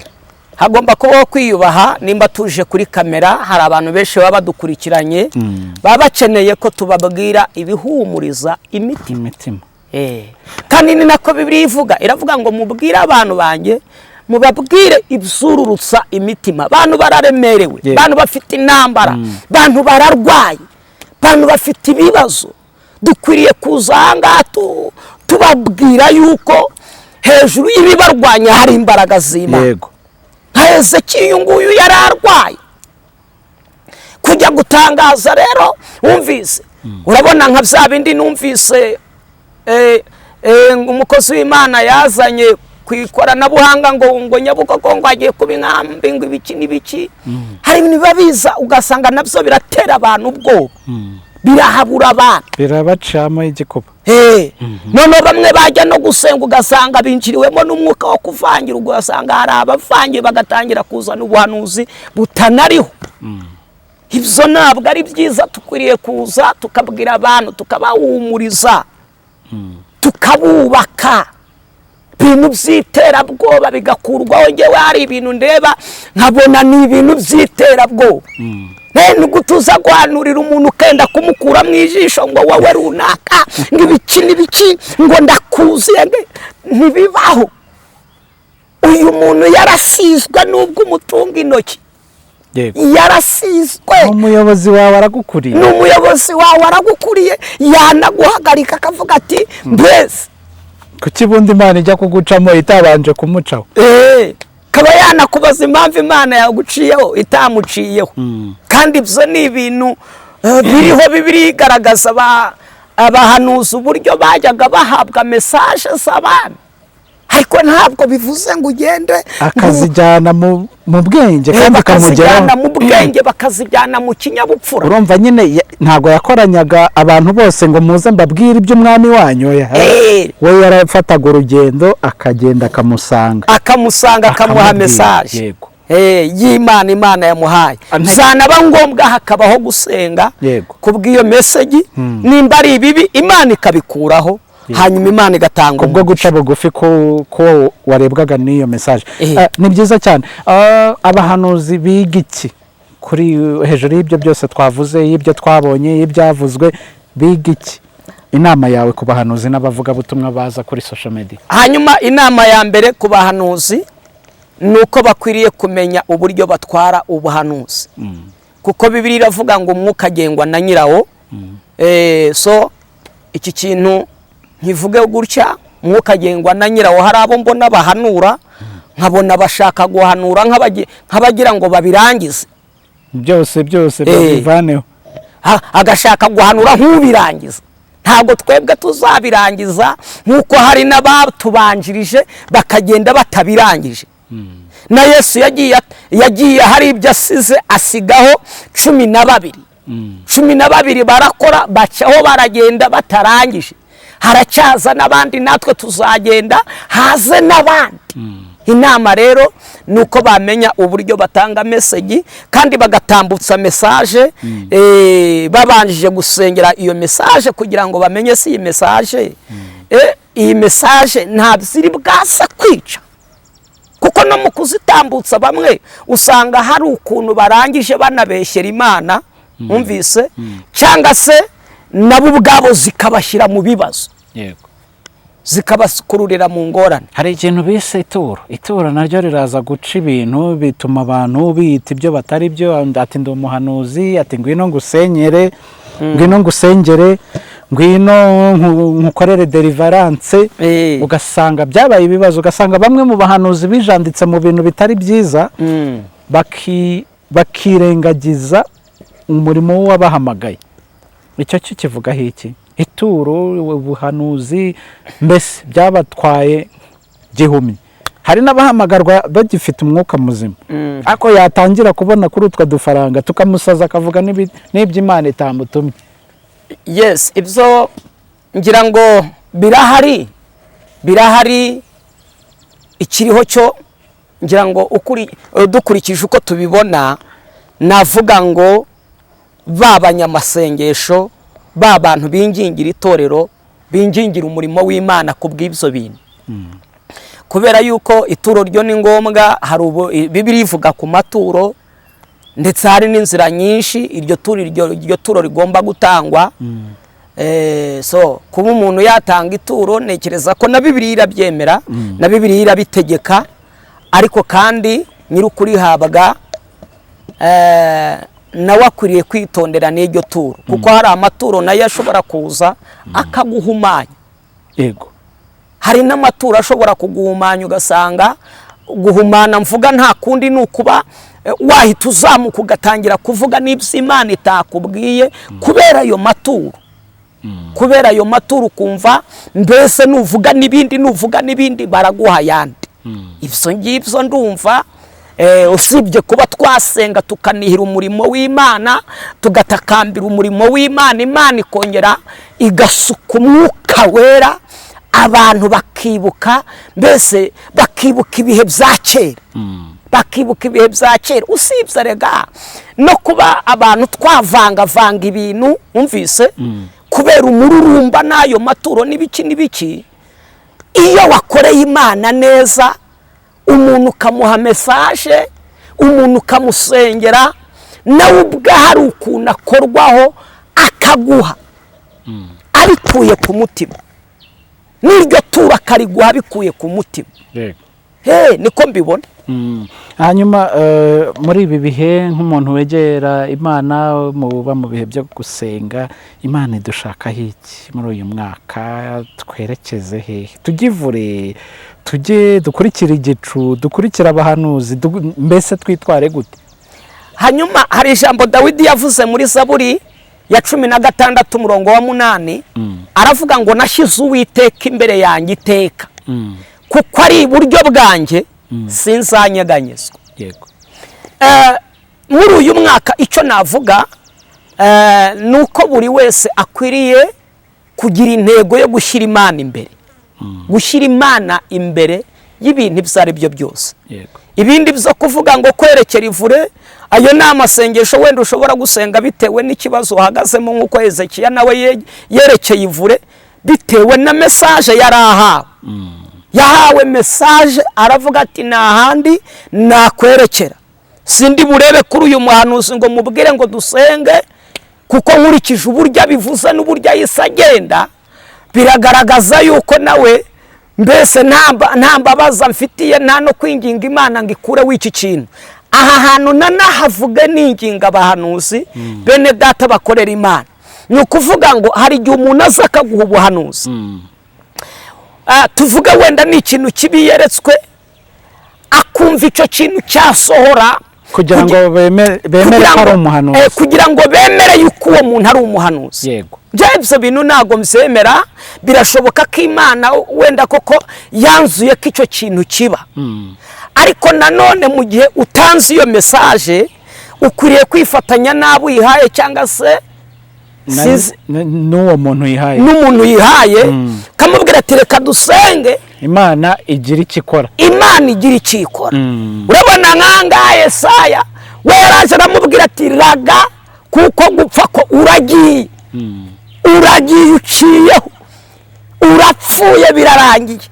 hagomba kubaho kwiyubaha nimba tuje kuri kamera hari abantu benshi baba badukurikiranye baba bakeneye ko tubabwira ibihumuriza imitima kandi ni nako Bibiliya ivuga iravuga ngo mubwire abantu banjye mubabwire ibzururutsa imitima abantu bararemerewe abantu bafite intambara abantu bararwaye abantu bafite ibibazo dukwiriye kuza ahangaha tubabwira yuko hejuru y'ibibarwanya hari imbaraga z'Imana. Hezekiya nguyu yari arwaye kujya gutangaza rero wumvise urabona nka bya bindi numvise umukozi w'Imana yazanye kwikoranabuhanga ngo Nyabugogo ngo agiye kubinkambi ngo ibiki n'ibiki hari ibintu babiza ugasanga nabyo biratera abantu ubwoba birahabura abantu birabacamo igikuba none bamwe bajya no gusenga ugasanga binjiriwemo n'umwuka wo kuvangira ugasanga hari abavangiye bagatangira kuzana ubuhanuzi butanariho ibyo ntabwo ari byiza tukwiriye kuza tukabwira abantu tukabahumuriza tukabubaka ibintu by'iterabwoba bigakurwaho ngewe hari ibintu ndeba nkabona ni ibintu by'iterabwoba nene gutuza guhanurira umuntu kenda kumukura mu ijisho ngo wowe runaka ngo ibiki ngo ndakuziye ntibibaho uyu muntu yarasizwe nubwo umutunga intoki yarasizwe umuyobozi wawe aragukuriye n'umuyobozi wawe aragukuriye yanaguhagarika akavuga ati mbese kuki bundi Imana ijya kugucamo itabanje kumucaho kaba yanakubaza impamvu Imana yaguciyeho itamuciyeho kandi ibyo ni ibintu biriho Bibiliya igaragaza abahanuzi uburyo bajyaga bahabwa message z'abantu ariko ntabwo bivuze ngo ugende akazijyana mu bwenge kandi bakazijyana mu bwenge bakazijyana mu kinyabupfura urumva nyine ntago yakoranyaga abantu bose ngo muze mbabwire iby'umwami wanyu we yarafataga urugendo akagenda akamusanga akamuha message y'Imana Imana yamuhaye zanaba ngombwa hakabaho gusenga kubw'iyo message nimba ari ibibi Imana ikabikuraho hanyuma Imana igatanga ubwo guca bugufi ko warebwaga n'iyo message ni byiza cyane abahanuzi biga iki kuri hejuru y'ibyo byose twavuze y'ibyo twabonye y'ibyavuzwe biga iki inama yawe ku bahanuzi n'abavuga butumwa baza kuri social media hanyuma inama ya mbere ku bahanuzi nuko bakwiriye kumenya uburyo batwara ubuhanuzi kuko Bibiliya iravuga ngo umwuka agengwa na nyirawo so iki kintu nkivuge gutya umwuka agengwa na nyirawo hari abo mbona bahanura nkabona bashaka guhanura nk'abagira ngo babirangize byose babivaneho agashaka guhanura nk'ubirangiza ntabwo twebwe tuzabirangiza nk'uko hari n'abatubanjirije bakagenda batabirangije na Yesu yagiye hari ibyo asize asigaho 12 barakora bacaho baragenda batarangije haracyaza n'abandi natwe tuzagenda haze n'abandi inama rero nuko bamenya uburyo batanga message kandi bagatambutsa message babanjije gusengera iyo message kugira ngo bamenye si iyi message iyi message ntabwo ziri bwasa kwica kuko ariko no mu kuzitambutsa bamwe usanga hari ukuntu barangije banabeshyera Imana umvise cyangwa se nabo ubwabo zikabashyira mu bibazo, yego, zikabakururira mu ngorane. hari ikintu bise ituro naryo riraza guca ibintu, bituma abantu biyita ibyo batari byo. Ati ndi umuhanuzi, ati ngwino ngusenyere, ngwino ngusengere, ngwino nkukorere deliverance. Ugasanga byabaye ibibazo, ugasanga bamwe mu bahanuzi bijanditse mu bintu bitari byiza, bakirengagiza umurimo w'abahamagaye. Icyo cyo kivugaho iki? Ituro, ubuhanuzi, mbese byabatwaye gihumye. Hari n'abahamagarwa bagifite umwuka muzima, ariko yatangira kubona kuri utwo dufaranga tukamusaza akavuga n'iby'Imana itamutumye. Yes, ibyo ngira ngo birahari ikiriho cyo ngira ngo dukurikije uko tubibona, navuga ngo b'abanyamasengesho, bantu bingingira itorero, bingingira umurimo w'Imana kubw'ibyo bintu. Kubera yuko ituro ryo ni ngombwa, hari Bibiliya ivuga ku maturo, ndetse hari n'inzira nyinshi iryo turo rigomba gutangwa. So kuba umuntu yatanga ituro, nekereza ko na Bibiliya irabyemera, na Bibiliya irabitegeka, ariko kandi nyir'ukurihabwa nawe akwiriye kwitondera n'iryo turo, kuko hari amaturo nayo ashobora kuza akaguhumanya. Yego, hari n'amaturo ashobora kuguhumanya, ugasanga guhumana mvuga nta kundi ni ukuba wahita uzamuka ugatangira kuvuga n'iby'Imana itakubwiye kubera ayo maturo. Kubera ayo maturo ukumva mbese nuvuga n'ibindi baraguha yandi. Ibyo ngibyo ndumva usibye kuba twasenga tukanihira umurimo w'Imana, tugatakambira umurimo w'Imana, Imana ikongera igasuka umwuka wera, abantu bakibuka, mbese bakibuka ibihe bya kera, bakibuka ibihe bya kera. Usibye rega no kuba abantu twavangavanga ibintu, umvise, kubera umururumba n'ayo maturo n'ibiki, iyo wakoreye Imana neza, umuntu ukamuha mesaje, umuntu ukamusengera, nawe ubwe hari ukuntu akorwaho akaguha abikuye ku mutima, n'iryo tura akariguha bikuye ku mutima. Niko mbibona. hanyuma muri ibi bihe nk'umuntu wegera Imana, muba mu bihe byo gusenga, Imana idushakaho iki muri uyu mwaka? Twerekeze hehe? Tugivure, tujye dukurikira igicu, dukurikira abahanuzi, mbese twitware gute? Hanyuma hari ijambo Dawidi yavuze muri Zaburi ya 16 umurongo wa 8, aravuga ngo nashyize Uwiteka imbere yanjye iteka, kuko ari iburyo bwanjye sinzanyeganyezwa. Yego. Muri uyu mwaka icyo navuga nuko buri wese akwiriye kugira intego yo gushyira Imana imbere, gushyira Imana imbere y'ibintu ibyo ari byo byose. Yego. Ibindi byo kuvuga ngo kwerekera ivure, ayo ni amasengesho wenda ushobora gusenga bitewe n'ikibazo uhagazemo, nk'uko Hezekiya nawe yerekeye ivure bitewe na mesaje yari ahawe. Yahawe mesaje, aravuga ati nta handi nakwerekera, sindi burebe kuri uyu muhanuzi ngo mubwire ngo dusenge, kuko nkurikije uburyo abivuze n'uburyo ahise agenda, biragaragaza yuko nawe mbese nta mbabaza mfitiye, nta no kwinginga Imana ngo ikure w'iki kintu. Aha hantu nanahavuga n'inginga abahanuzi bene data bakorera Imana, ni ukuvuga ngo hari igihe umuntu aza akaguha ubuhanuzi, tuvuga wenda ni ikintu kibi yeretswe, akumva icyo kintu cyasohora kugira ngo bemere ko ari umuhanuzi, kugira ngo bemere yuko uwo muntu ari umuhanuzi. Yego. Ibyo bintu ntabwo mbyemera. Birashoboka ko Imana wenda koko yanzuye ko icyo kintu kiba, ariko nanone mu gihe utanze iyo mesaje ukwiriye kwifatanya n'abo uyihaye, cyangwa se n'uwo muntu yihaye, n'umuntu yihaye, kamubwira ati reka dusenge, Imana igira icyo ikora. Imana igira icyo ikora. Urabona nk'ahangaha Yesaya we yaraje aramubwira ati raga, kuko gupfa ko uragiye, uragiye uciyeho, urapfuye birarangiye.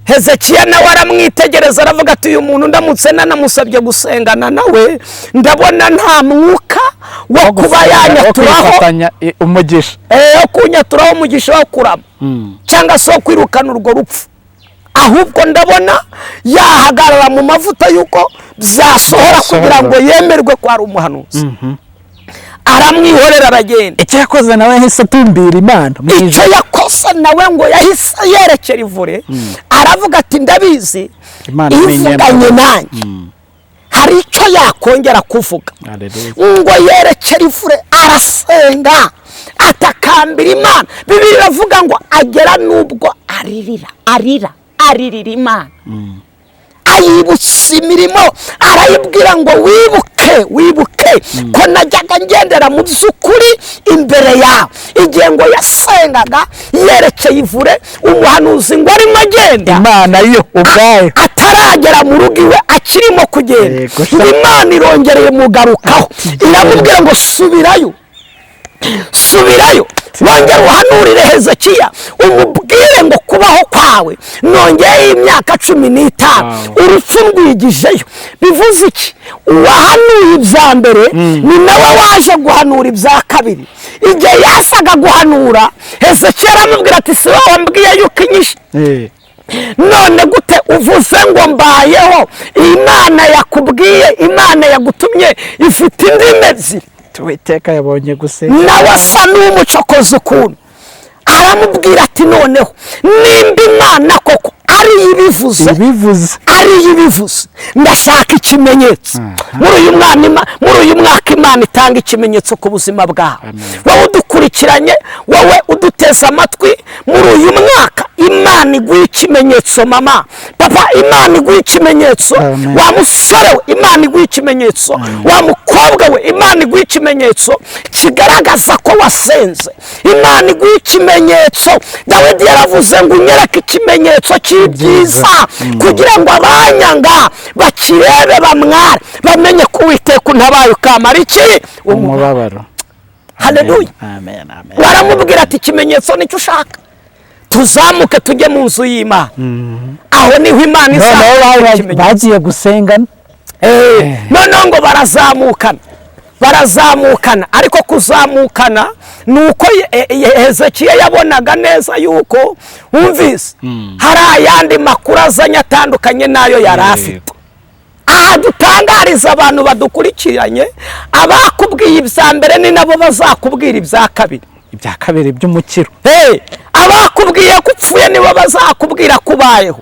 Hezekiya nawe aramwitegereza aravuga ati uyu muntu ndamutse nanamusabye gusengana nawe ndabona nta mwuka wo kuba yanyaturaho umugisha wo kunyaturaho umugisha wo kurama cyangwa se wo kwirukana urwo rupfu, ahubwo ndabona yahagarara mu mavuta yuko byasohora kugira ngo yemerwe ko ari umuhanuzi. Aramwihorera aragenda. Icyo yakoze nawe yahise atumbira Imana. Icyo yakoze nawe ngo yahise yerekera ivure, aravuga ati ndabizi ivuganye nanjye hari icyo yakongera kuvuga. Ngo yerekera ivure arasenga atakambira Imana. Bibiliya iravuga ngo agera nubwo aririra Imana, ayibutsa imirimo, arayibwira ngo wibuke ko najyaga ngendera mu by'ukuri imbere yawe. Igihe ngo yasengaga yerekeye ivure, umuhanuzi ngo arimo agenda, Imana yo ubwayo ataragera mu rugo iwe akirimo kugenda, Imana irongereye mugarukaho iramubwira ngo subirayo wongera uhanurire Hezekiya umubwire ngo kubaho kwawe nongeye imyaka 15 urupfu rwigijeyo. Bivuze iki? Uwahanuye ibya mbere ni nawe waje guhanura ibya kabiri. Igihe yasaga guhanura, Hezekiya aramubwira ati si wowe wambwiye yuko inyishe, none gute uvuze ngo mbayeho? Imana yakubwiye, Imana yagutumye ifite indimi ebyiri. Tuwiteka yabonye gusenga nawe asa n'umucokoza ukuntu, aramubwira ati noneho nimba Imana koko ari ibivuze ndashaka ikimenyetso. Muri uyu mwaka Imana itanga ikimenyetso ku buzima bwawe. Wowe udukurikiranye, wowe uduteza amatwi, muri uyu mwaka Imana iguha ikimenyetso. Mama, papa, Imana iguha ikimenyetso. Wa musore we, Imana iguha ikimenyetso. Wa mukobwa we, Imana iguha ikimenyetso kigaragaza ko wasenze. Imana iguha ikimenyetso. Dawidi yaravuze ngo unyereke ikimenyetso cy'ibyiza kugira ngo abanyanga bakirebe bamware, bamenye ko Uwiteka untabaye ukamara iki umubabaro. Haleluya. Amen. Waramubwira ati ikimenyetso nicyo ushaka, tuzamuke tujye mu nzu y'Imana. Aho niho Imana isanga bagiye gusengana. Noneho ngo barazamukana, ariko kuzamukana nuko Hezekiya yabonaga neza yuko wumvise hari ayandi makuru azanye atandukanye nayo yari afite. Aha dutangariza abantu badukurikiranye, abakubwiye ibya mbere ni nabo bazakubwira ibya kabiri by'umukiro. Abakubwiye ko upfuye nibo bazakubwira kubayeho.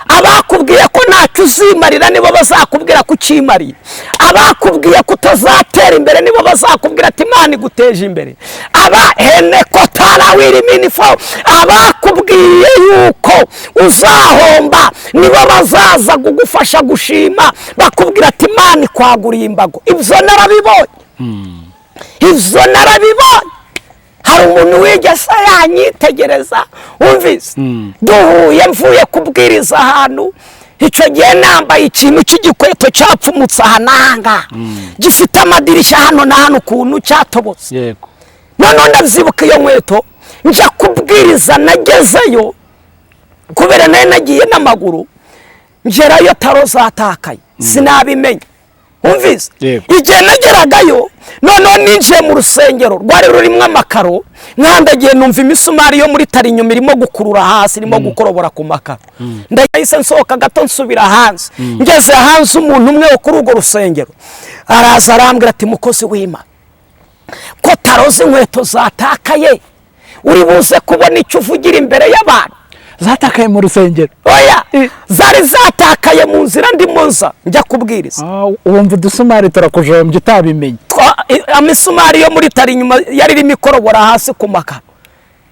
Abakubwiye ko ntacyo uzimarira nibo bazakubwira ko ukimariye. Abakubwiye ko utazatera imbere nibo bazakubwira ati Imana iguteje imbere. Abakubwiye yuko uzahomba nibo bazaza kugufasha gushima, bakubwira ati Imana ikwaguriye imbago. Ibyo narabibonye. Hari umuntu wigeze yanyitegereza, wumvise duhuye mvuye kubwiriza ahantu, icyo gihe nambaye ikintu cy'igikweto cyapfumutse ahananga, gifite amadirishya hano na hano ukuntu cyatobotse. Noneho ndabyibuka iyo nkweto njya kubwiriza, nagezeyo kubera nayo nagiye n'amaguru, ngerayo taro zatakaye sinabimenya. Umvise igihe nageragayo, noneho ninjiye mu rusengero rwari rurimo amakaro, nkandagiye numva imisumari yo muri tari inyuma irimo gukurura hasi, irimo gukorobora ku makaro. Ndahise nsohoka gato nsubira hanze. Ngeze hanze umuntu umwe wo kuri urwo rusengero araza arambwira ati mukozi w'Imana, ko taro z'inkweto zatakaye uri buze kubona icyo uvugira imbere y'abantu? Zatakaye mu rusengero? Oya, zari zatakaye mu nzira ndimo nza njya kubwiriza. Wumva udusumari turakujombye utabimenye? Amisumari yo muri tari inyuma yari irimo ikorobora hasi ku makaro.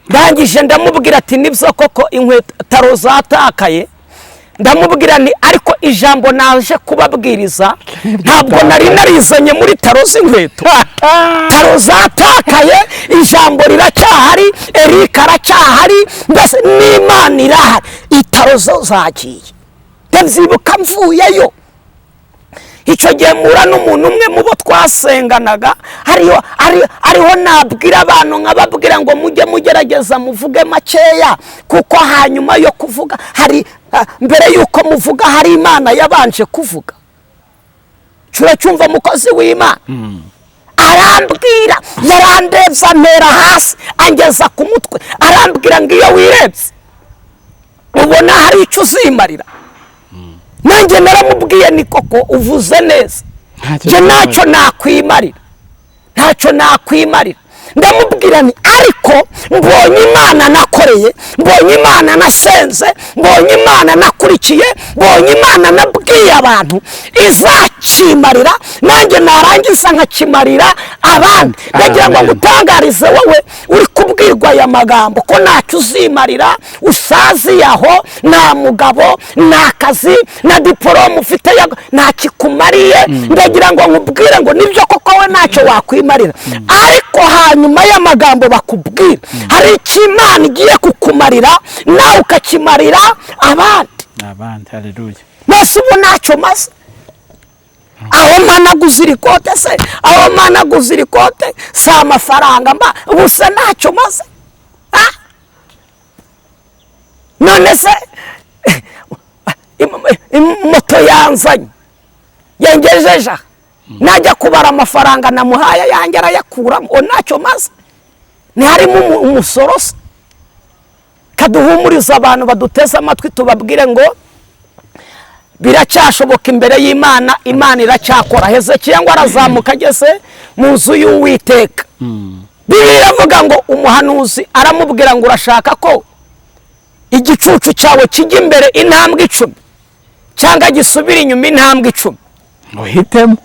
Ndangije ndamubwira ati nibyo koko inkweto taro zatakaye. Ndamubwira ni ariko ijambo naje kubabwiriza ntabwo nari narizanye muri taro z'inkweto. Taro zatakaye, ijambo riracyahari, Erika aracyahari, mbese n'Imana irahari, itaro zo zagiye. Ndabyibuka mvuyeyo. Icyo gihe mura n'umuntu umwe mu bo twasenganaga, ariho nabwira abantu nkababwira ngo mujye mugerageza muvuge makeya, kuko hanyuma yo kuvuga hari mbere yuko muvuga hari Imana yabanje kuvuga. Cyumva mukozi w'Imana arambwira, yarandebye amera hasi angeza ku mutwe, arambwira ngo iyo wirebye ubona hari icyo uzimarira. Nanjye naramubwiye ni koko uvuze neza, njye ntacyo nakwimarira, ntacyo nakwimarira. Ndamubwira ni ariko mbonye Imana nakoreye, mbonye Imana nasenze, mbonye Imana nakurikiye, mbonye Imana nabwiye abantu izakimarira, nanjye narangiza nkakimarira abandi. Ndagira ngo ngutangarize wowe uri kubwirwa aya magambo ko ntacyo uzimarira, usaziye aho, nta mugabo, nta kazi, na diporome ufite ntakikumariye. Ndagira ngo nkubwire ngo nibyo koko we ntacyo wakwimarira, ariko hanyuma y'amagambo bakubwira hari icyo Imana igiye kukumarira, nawe ukakimarira abandi. Haleluya. Mbese ubu ntacyo maze. Aho managuza iri kote se, aho managuza iri kote si amafaranga mba, ubu se ntacyo maze. None se moto yanzanye yengejeje, najya kubara amafaranga namuhaye yanjye arayakuramo, o ntacyo maze. Ntiharimo umusoro se. Kaduhumuriza abantu baduteze amatwi tubabwire ngo biracyashoboka imbere y'Imana, Imana iracyakora. Hezekiya ngo arazamuka ageze mu nzu y'Uwiteka. Bibiliya iravuga ngo umuhanuzi aramubwira ngo urashaka ko igicucu cyawe kijya imbere intambwe 10 cyangwa gisubira inyuma intambwe 10?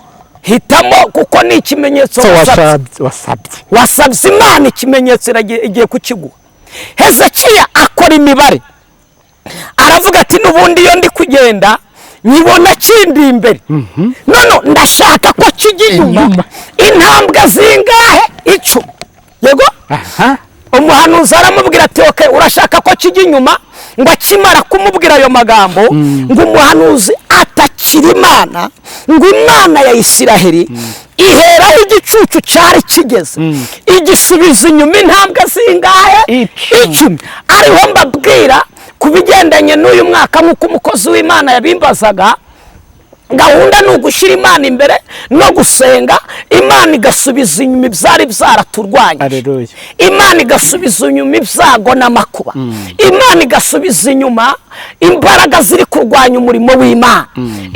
Hitamo kuko ni ikimenyetso wasabye Imana, ikimenyetso igiye kukiguha. Hezekiya akora imibare aravuga ati n'ubundi iyo ndi kugenda nyibona kindi imbere, none ndashaka ko kijya inyuma intambwe zingahe? 10. Yego. Umuhanuzi aramubwira ati okay, urashaka ko kijya inyuma? Ngo akimara kumubwira ayo magambo, ngo umuhanuzi atakira Imana, ngo Imana ya Isiraheli iheraho igicucu cyari kigeze igisubiza inyuma intambwe zingahe? 10. Ariho mbabwira kubigendanye n'uyu mwaka nk'uko umukozi w'Imana yabimbazaga, gahunda ni ugushyira Imana imbere no gusenga. Imana igasubiza inyuma ibyari byaraturwanya, Imana igasubiza inyuma ibyago n'amakuba, Imana igasubiza inyuma imbaraga ziri kurwanya umurimo w'Imana,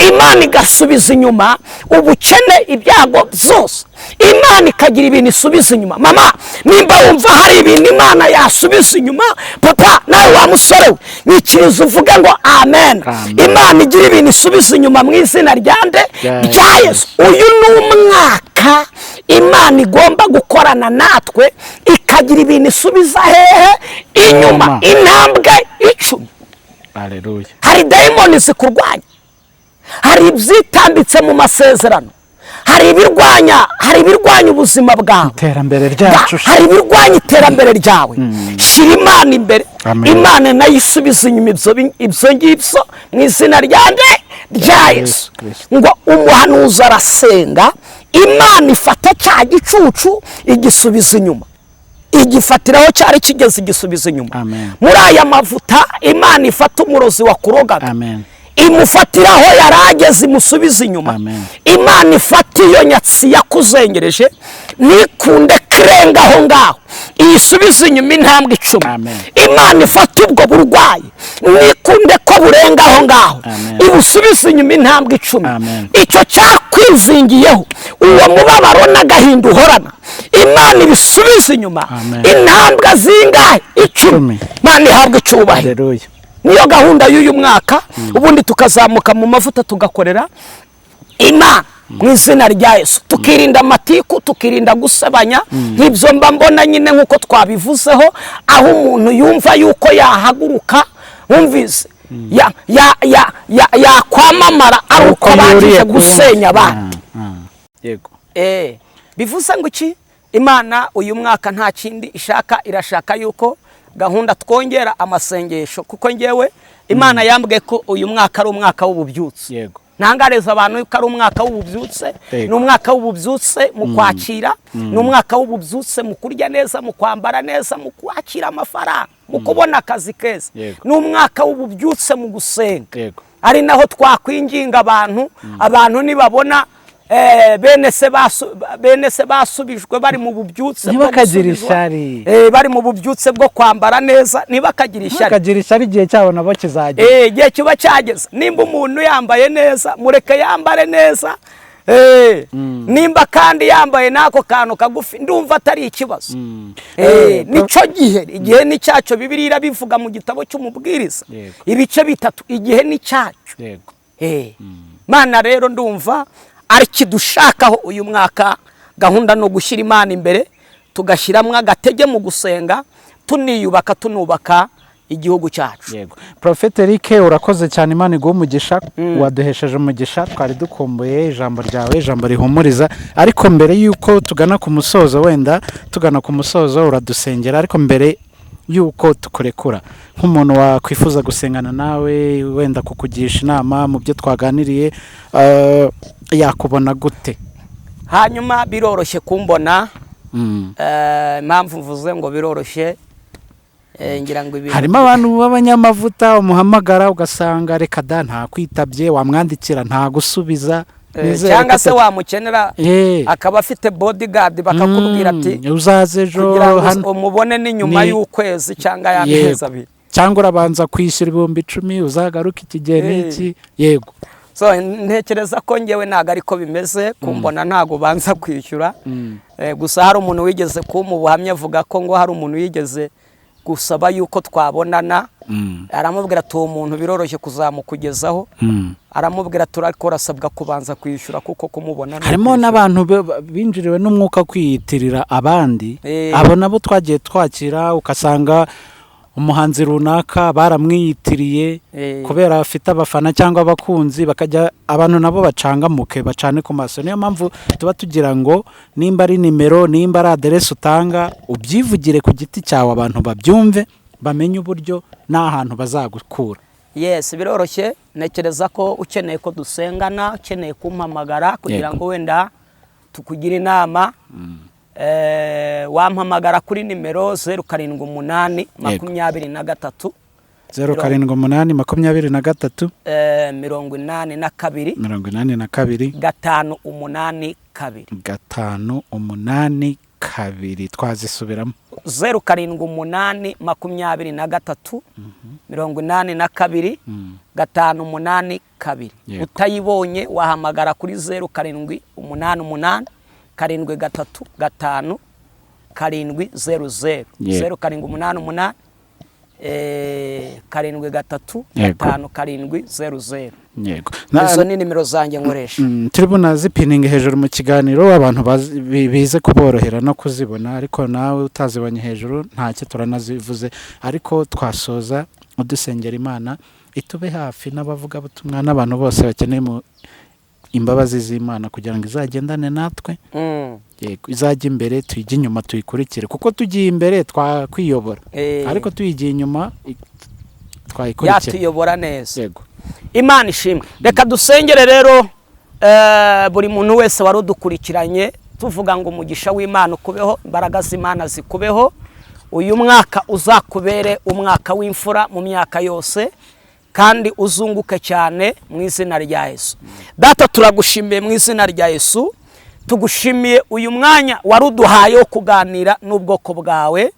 Imana igasubiza inyuma ubukene, ibyago byose. Imana ikagira ibintu isubiza inyuma. Mama, nimba wumva hari ibintu Imana yasubiza inyuma, papa nawe wa musore we nyikiriza uvuge ngo amen. Imana igira ibintu isubiza inyuma mu izina ryande rya Yesu. Uyu ni umwaka Imana igomba gukorana natwe, ikagira ibintu isubiza hehe? Inyuma intambwe 10. Haleluya. Hari dayimoni zikurwanya, hari ibyitambitse mu masezerano, hari ibirwanya ubuzima bwawe, iterambere ryacu, hari ibirwanya iterambere ryawe. Shira Imana imbere, Imana nayo isubiza inyuma ibyo ngibyo mu izina ryande rya Yesu. Ngo umuhanuzi arasenga, Imana ifata cya gicucu igisubiza inyuma, igifatiraho cyari kigeze igisubiza inyuma. Muri aya mavuta Imana ifata umurozi wakurogaga, imufatiraho yarageze imusubiza inyuma. Imana ifata iyo nyatsi yakuzengereje nikunde kirenga aho ngaho iyisubiza inyuma intambwe 10. Imana ifata ubwo burwayi nikunde ko burenga aho ngaho ibusubiza inyuma intambwe 10. Icyo cyakwizingiyeho uwo mubabaro n'agahinda uhorana, Imana ibisubiza inyuma intambwe zingahe? 10. Imana ihabwe icyubahiro. Niyo gahunda y'uyu mwaka, ubundi tukazamuka mu mavuta tugakorera Imana mu izina rya Yesu, tukirinda amatiku, tukirinda gusebanya nk'ibyo mba mbona nyine nk'uko twabivuzeho, aho umuntu yumva yuko yahaguruka, wumvise yakwamamara ari uko abashije gusenya abandi. Yego. Bivuze ngo iki? Imana uyu mwaka nta kindi ishaka, irashaka yuko gahunda twongera amasengesho, kuko ngewe Imana yambwiye ko uyu mwaka ari umwaka w'ububyutse. Yego. Ntangareza abantu ko ari umwaka w'ububyutse, ni umwaka w'ububyutse mu kwakira, ni umwaka w'ububyutse mu kurya neza, mu kwambara neza, mu kwakira amafaranga. mu kubona akazi keza, ni umwaka w'ububyutse mu gusenga. Ari naho twakwinginga abantu nibabona bene se basubijwe bari mu bubyutse bari mu bubyutse bwo kwambara neza, ntibakagira ishyari igihe cyabo nabo kizagera. Igihe kiba cyageze. Nimba umuntu yambaye neza, mureke yambare neza. Nimba kandi yambaye nako kantu kagufi, ndumva atari ikibazo. Nico igihe ni cyacu. Bibiliya irabivuga mu gitabo cy'umubwiriza ibice 3, igihe ni cyacu. Mana rero ndumva ari kidushakaho uyu mwaka, gahunda no gushyira Imana imbere, tugashyiramo agatege mu gusenga, tuniyubaka tunubaka igihugu cyacu. Prophet Eric, urakoze cyane, Imana iguhe umugisha, waduhesheje umugisha, twari dukumbuye ijambo ryawe, ijambo rihumuriza. Ariko mbere yuko tugana ku musozo, uradusengera. Ariko mbere yuko tukurekura, nk'umuntu wakwifuza gusengana nawe, wenda kukugisha inama mu byo twaganiriye, yakubona gute? Hanyuma biroroshye kumbona. Impamvu mvuze ngo biroroshye, ngira ngo ibintu, harimo abantu b'abanyamavuta umuhamagara ugasanga reka da nta kwitabye, wamwandikira nta gusubiza, cyangwa se wamukenera akaba afite bodyguard, bakakubwira ati uzaze ejo hano umubone ni nyuma y'ukwezi cyangwa y'amezi abiri, cyangwa urabanza kwishyura 10,000 uzagaruka iki gihe n'iki. So ntekereza ko ngewe ntago ariko bimeze, kumbona ntago banza kwishyura. Gusa hari umuntu wigeze mu buhamya avuga ko ngo hari umuntu wigeze gusaba yuko twabonana, aramubwira ati uwo muntu biroroshye kuzamukugezaho, aramubwira turakora asabwa kubanza kwishyura kuko kumubona. Harimo n'abantu binjiriwe n'umwuka kwiyitirira abandi, abo nabo twagiye twakira, ukasanga umuhanzi runaka baramwiyitiriye kubera afite abafana cyangwa abakunzi, bakajya abantu nabo bacangamuke, bacane ku maso. Niyo mpamvu tuba tugira ngo nimba ari nimero, nimba ari aderesi utanga, ubyivugire ku giti cyawe, abantu babyumve, bamenye uburyo n'ahantu bazagukura. Biroroshye. Nekereza ko ukeneye ko dusengana, ukeneye kumpamagara kugira ngo wenda tukugire inama, wampamagara kuri nimero 078 23 078 23 82 582 twazisubiramo 078 23 82 582. Utayibonye wahamagara kuri 078 88 735 700 078 735 700. Izo ni nimero zanjye nkoresha. Turibona zipininga hejuru mu kiganiro, abantu bize kuborohera no kuzibona, ariko nawe utazibonye hejuru ntacyo turanazivuze. Ariko twasoza udusengera Imana itube hafi n'abavuga butumwa n'abantu bose bakeneye mu imbabazi z'Imana kugira ngo izagendane natwe. Izajya imbere, tuyijye inyuma tuyikurikire, kuko tugiye imbere twakwiyobora, ariko tuyigiye inyuma twayikurikira, yatuyobora neza. Imana ishimwe. Reka dusengere rero buri muntu wese warudukurikiranye, tuvuga ngo umugisha w'Imana ukubeho, imbaraga z'Imana zikubeho, uyu mwaka uzakubere umwaka w'imfura mu myaka yose, kandi uzunguke cyane mu izina rya Yesu. Data, turagushimiye mu izina rya Yesu, tugushimiye uyu mwanya waruduhaye wo kuganira n'ubwoko bwawe.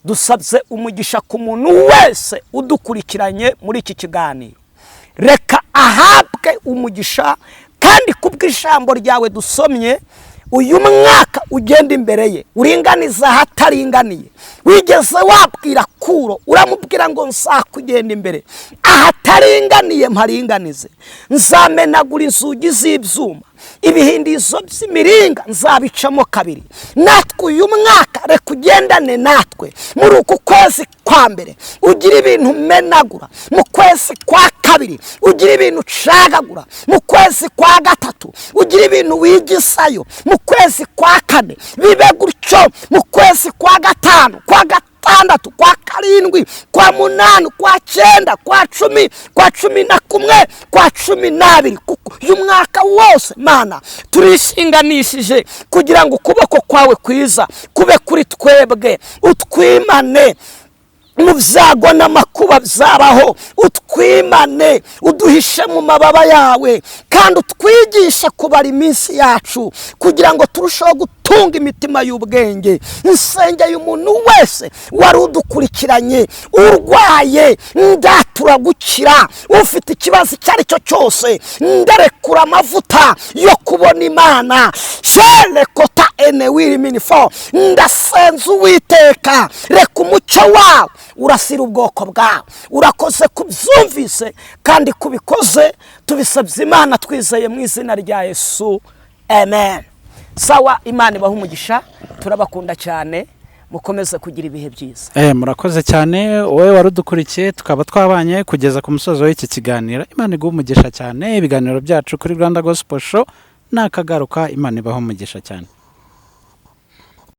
Dusabye umugisha ku muntu wese udukurikiranye muri iki kiganiro, reka ahabwe umugisha, kandi kubw'ijambo ryawe dusomye uyu mwaka ugenda imbere ye, uringaniza ahataringaniye. Wigeze wabwira Kuro, uramubwira ngo nzakugenda imbere ahataringaniye mparinganize, nzamenagura inzugi z'ibyuma, ibihindizo by'imiringa nzabicamo kabiri. Natwe uyu mwaka reka ugendane natwe muri uku kwezi kwa mbere, ugira ibintu menagura mu kwezi kwa kabiri, ugira ibintu ucagagura mu kwezi kwa gatatu, ugira ibintu wigisayo mu kwezi kwa kane, bibe gutyo mu kwezi kwa gatanu, kwa gatandatu, kwa karindwi, kwa munani, kwa cyenda, kwa cumi, kwa 11, kwa 12. Kuko uyu mwaka wose Mana turishinganishije kugira ngo ukuboko kwawe kwiza kube kuri twebwe, utwimane mu byago n'amakuba byabaho, utwimane, uduhishe mu mababa yawe, kandi utwigishe kubara iminsi yacu kugira ngo turusheho gutunga imitima y'ubwenge. Nsengeye umuntu wese wari udukurikiranye urwaye, ndatura gukira. Ufite ikibazo icyo ari cyo cyose, ndarekura amavuta yo kubona Imana. Shele kota enewiri minifo, ndasenza Uwiteka, reka umucyo wawe urasira ubwoko bwawe. Urakoze kubyumvise kandi kubikoze, tubisabye Imana twizeye mu izina rya Yesu, amen. Sawa, Imana ibahe umugisha, turabakunda cyane, mukomeze kugira ibihe byiza. Murakoze cyane wowe warudukurikiye, tukaba twabanye kugeza ku musozo w'iki kiganiro. Imana iguhe umugisha cyane. Ibiganiro byacu kuri Rwanda Gospel Show nakagaruka. Imana ibahe umugisha cyane.